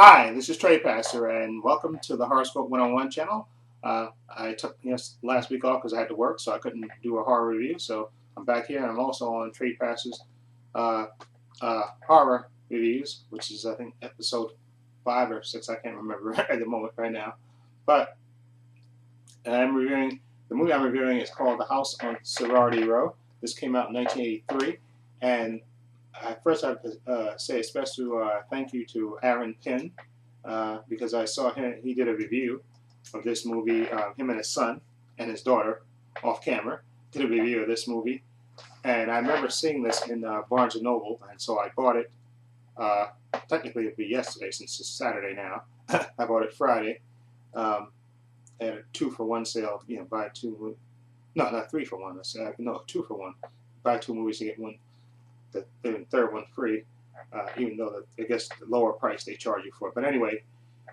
Hi, this is Trepacer, and welcome to the Horoscope 101 channel. I took last week off because I had to work, so I couldn't do a horror review. So I'm back here, and I'm also on Trepacer's uh, horror reviews, which is I think episode 5 or 6. I can't remember at the moment right now. But I'm reviewing the movie I'm reviewing is called The House on Sorority Row. This came out in 1983, and first, I have to say a special thank you to Aaron Penn because I saw him. He did a review of this movie. Him and his son and his daughter, off camera, did a review of this movie, and I remember seeing this in Barnes and Noble, and so I bought it. Technically, it'd be yesterday since it's Saturday now. I bought it Friday at a 2-for-1 sale. Buy two. No, not 3-for-1. No, 2-for-1. Buy two movies to get one. The third one free, even though I guess the lower price they charge you for it. But anyway,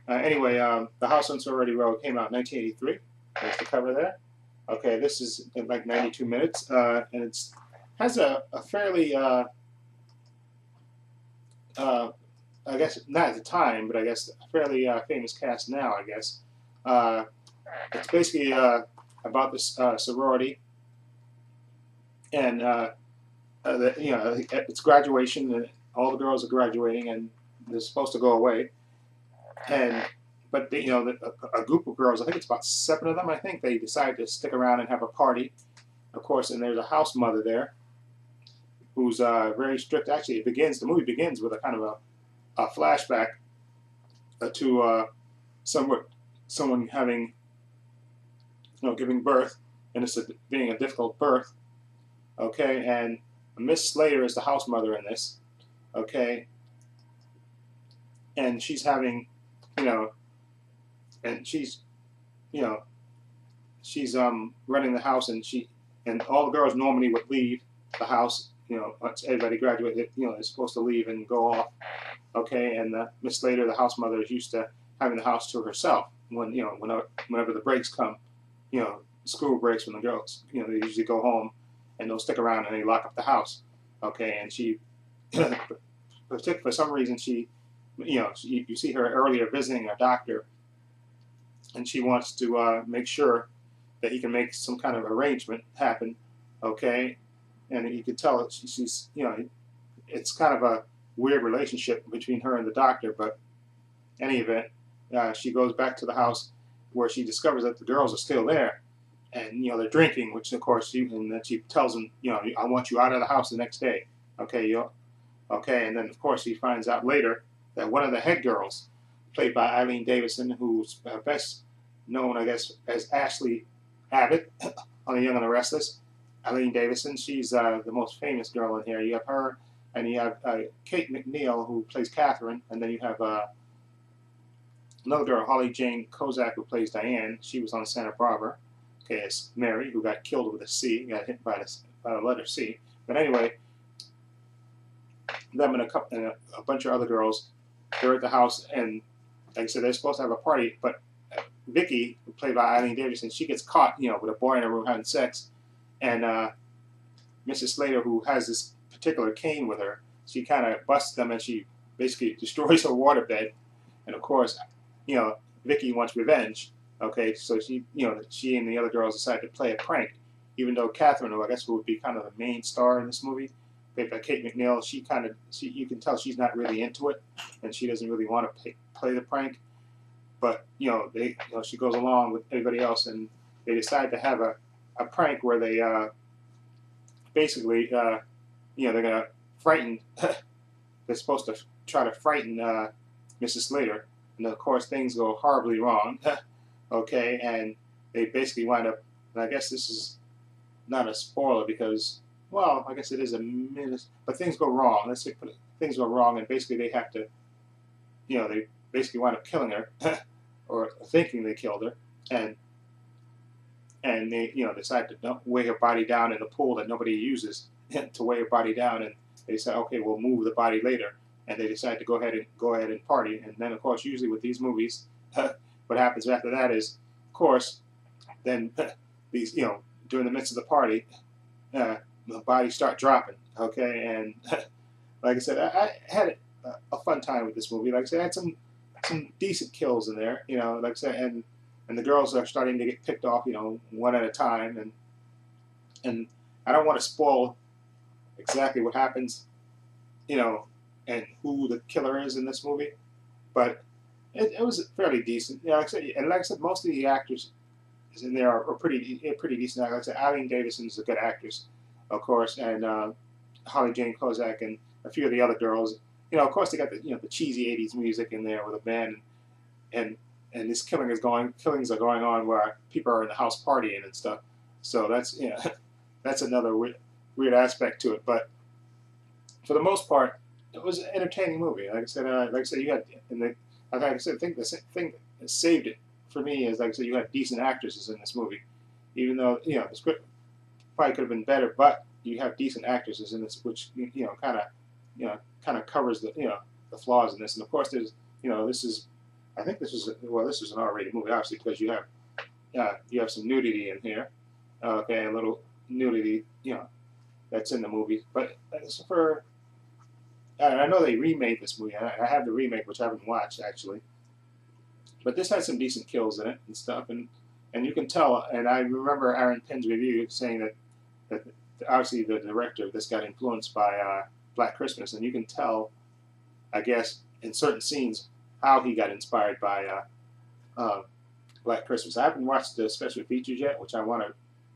The House on Sorority Row came out in 1983. There's the cover there. Okay, this is like 92 minutes, and it's has a fairly, I guess not at the time, but I guess a fairly famous cast now. I guess it's basically about this sorority and. It's graduation, and all the girls are graduating, and they're supposed to go away. But a group of girls, I think it's about 7 of them. I think they decide to stick around and have a party, of course. And there's a house mother there, who's very strict. Actually, the movie begins with a kind of a flashback to someone having, giving birth, and it's being a difficult birth. Okay, and Miss Slater is the house mother in this, okay, and she's having, and she's running the house, and all the girls normally would leave the house, once everybody graduated, is supposed to leave and go off, okay, and Miss Slater, the house mother, is used to having the house to herself whenever the breaks come, school breaks, when the girls, they usually go home. And they'll stick around and they lock up the house, okay? And she, for some reason, you see her earlier visiting a doctor, and she wants to make sure that he can make some kind of arrangement happen, okay? And you can tell she's, it's kind of a weird relationship between her and the doctor. But in any event, she goes back to the house where she discovers that the girls are still there. And they're drinking, which of course and then she tells him, I want you out of the house the next day, okay, okay. And then of course he finds out later that one of the head girls, played by Eileen Davison, who's best known, I guess, as Ashley Abbott on The Young and the Restless. Eileen Davison, she's the most famous girl in here. You have her, and you have Kate McNeil, who plays Catherine, and then you have another girl, Holly Jane Kozak, who plays Diane. She was on Santa Barbara. Okay, it's Mary, who got killed with a C, got hit by the letter C. But anyway, them and a bunch of other girls, they're at the house, and like I said, they're supposed to have a party. But Vicky, played by Eileen Davidson, she gets caught, with a boy in her room having sex, and Mrs. Slater, who has this particular cane with her, she kind of busts them, and she basically destroys her waterbed. And of course, Vicky wants revenge. Okay, so she and the other girls decided to play a prank, even though Catherine, who I guess would be kind of the main star in this movie, played by Kate McNeil, you can tell she's not really into it, and she doesn't really want to play the prank. But she goes along with everybody else, and they decide to have a prank where they basically they're gonna frighten. They're supposed to try to frighten Mrs. Slater, and of course things go horribly wrong. Okay, and they basically wind up, and I guess this is not a spoiler because, well, I guess it is a minute, but things go wrong. Let's say things go wrong, and basically they have to, they basically wind up killing her, or thinking they killed her, and they, decide to weigh her body down in a pool that nobody uses to weigh her body down, and they say, okay, we'll move the body later, and they decide to go ahead and party, and then of course usually with these movies. What happens after that is, of course, then these, during the midst of the party, the bodies start dropping. Okay, and like I said, I had a fun time with this movie. Like I said, I had some decent kills in there, you know, like I said, and the girls are starting to get picked off, you know, one at a time, and I don't want to spoil exactly what happens, you know, and who the killer is in this movie, but it was fairly decent. Yeah, like I said, most of the actors in there are pretty decent. Like I said, Eileen Davison is a good actress, of course, and Holly Jane Kozak and a few of the other girls. You know, of course, they got the cheesy '80s music in there with a band, and this killings are going on where people are in the house partying and stuff. So that's that's another weird aspect to it. But for the most part, it was an entertaining movie. Like I said, you had like I said, I think the thing that saved it for me is, like I said, you had decent actresses in this movie, even though the script probably could have been better, but you have decent actresses in this, which kind of covers the flaws in this. And of course, there's this is, I think this is an R-rated movie, obviously, because you have some nudity in here, okay, a little nudity, that's in the movie. But I know they remade this movie. I have the remake, which I haven't watched actually. But this has some decent kills in it and stuff, and you can tell. And I remember Aaron Penn's review saying that obviously the director of this got influenced by Black Christmas, and you can tell, I guess, in certain scenes how he got inspired by Black Christmas. I haven't watched the special features yet, which I want to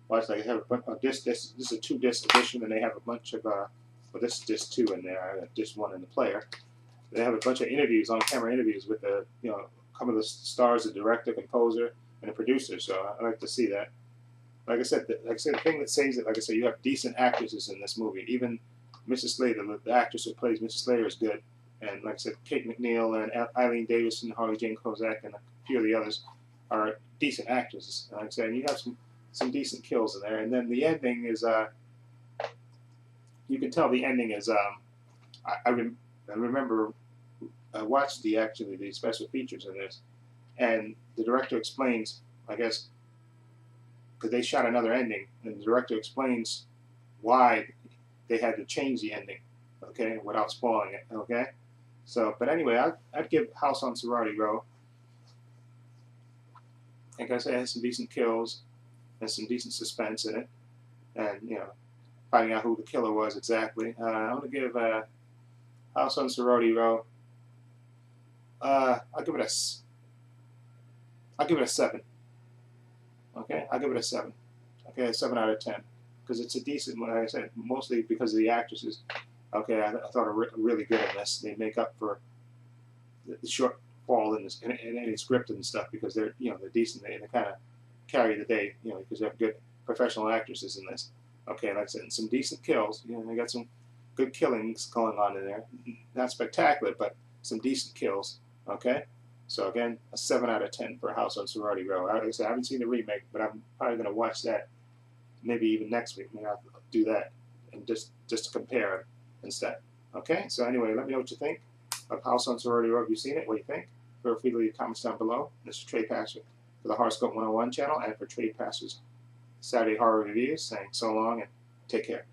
watch. Like, they have this is a 2-disc edition, and they have a bunch of well, this is disc 2 in there. I got disc 1 in the player. They have a bunch of interviews, on-camera interviews with the some of the stars, the director, composer, and the producer. So I like to see that. Like I said, the thing that saves it, like I said, you have decent actresses in this movie. Even Mrs. Slater, the actress who plays Mrs. Slater, is good. And like I said, Kate McNeil and Eileen Davison, Harley Jane Kozak, and a few of the others are decent actresses. And like I said, and you have some decent kills in there. And then the ending is, you can tell the ending is, I remember I watched the special features in this, and the director explains, I guess, because they shot another ending, and the director explains why they had to change the ending, okay, without spoiling it, okay. So, but anyway, I'd give House on Sorority Row. Like I said, it has some decent kills and some decent suspense in it, and finding out who the killer was exactly. I'm gonna give House on Sorority Row. I'll give it a 7. Okay, I'll give it a 7. Okay, a 7 out of 10, because it's a decent one. Like I said, mostly because of the actresses. Okay, I thought are really good in this. They make up for the shortfall in any script and stuff, because they're they're decent. They kind of carry the day, because they have good professional actresses in this. Okay, like I said, and some decent kills. They got some good killings going on in there. Not spectacular, but some decent kills. Okay, so again, a 7 out of 10 for House on Sorority Row. Like I said, I haven't seen the remake, but I'm probably going to watch that. Maybe even next week. Maybe I'll do that and just to compare instead. Okay, so anyway, let me know what you think of House on Sorority Row. Have you seen it? What do you think? Feel free to leave comments down below. This is Trepacer for the Horoscope 101 channel, and for Trepacer's Saturday Horror Reviews, saying so long and take care.